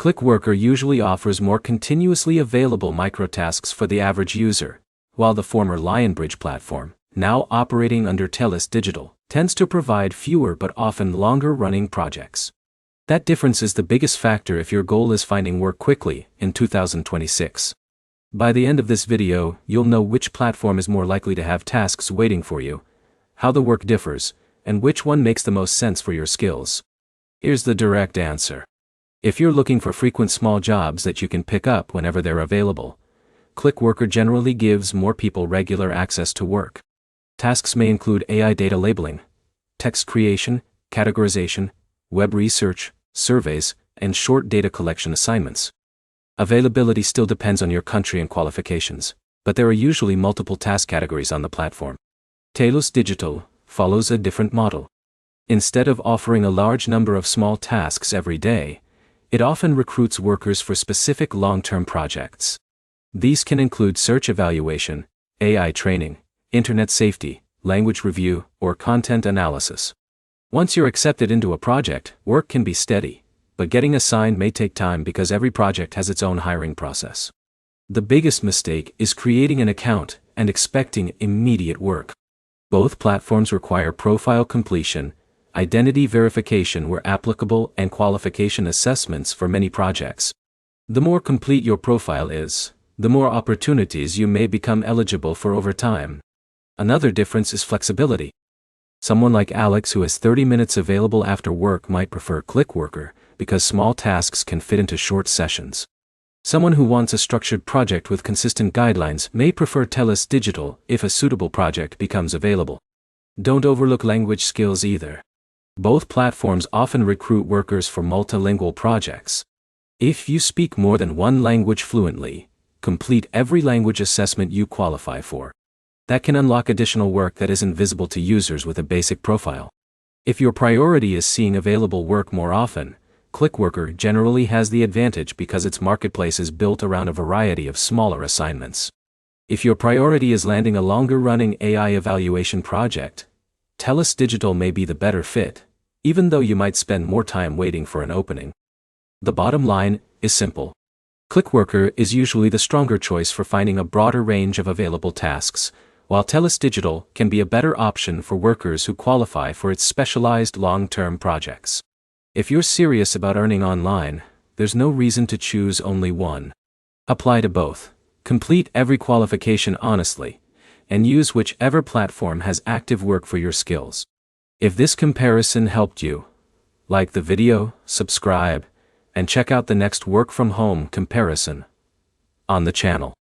Clickworker usually offers more continuously available microtasks for the average user, while the former Lionbridge platform, now operating under TELUS Digital, tends to provide fewer but often longer-running projects. That difference is the biggest factor if your goal is finding work quickly in 2026. By the end of this video, you'll know which platform is more likely to have tasks waiting for you, how the work differs, and which one makes the most sense for your skills. Here's the direct answer. If you're looking for frequent small jobs that you can pick up whenever they're available, Clickworker generally gives more people regular access to work. Tasks may include AI data labeling, text creation, categorization, web research, surveys, and short data collection assignments. Availability still depends on your country and qualifications, but there are usually multiple task categories on the platform. TELUS Digital follows a different model. Instead of offering a large number of small tasks every day, it often recruits workers for specific long-term projects. These can include search evaluation, AI training, internet safety, language review, or content analysis. Once you're accepted into a project, work can be steady, but getting assigned may take time because every project has its own hiring process. The biggest mistake is creating an account and expecting immediate work. Both platforms require profile completion, identity verification where applicable, and qualification assessments for many projects. The more complete your profile is, the more opportunities you may become eligible for over time. Another difference is flexibility. Someone like Alex who has 30 minutes available after work might prefer Clickworker because small tasks can fit into short sessions. Someone who wants a structured project with consistent guidelines may prefer TELUS Digital if a suitable project becomes available. Don't overlook language skills either. Both platforms often recruit workers for multilingual projects. If you speak more than one language fluently, complete every language assessment you qualify for. That can unlock additional work that isn't visible to users with a basic profile. If your priority is seeing available work more often, Clickworker generally has the advantage because its marketplace is built around a variety of smaller assignments. If your priority is landing a longer-running AI evaluation project, TELUS Digital may be the better fit, even though you might spend more time waiting for an opening. The bottom line is simple. Clickworker is usually the stronger choice for finding a broader range of available tasks, while TELUS Digital can be a better option for workers who qualify for its specialized long-term projects. If you're serious about earning online, there's no reason to choose only one. Apply to both, complete every qualification honestly, and use whichever platform has active work for your skills. If this comparison helped you, like the video, subscribe, and check out the next work from home comparison on the channel.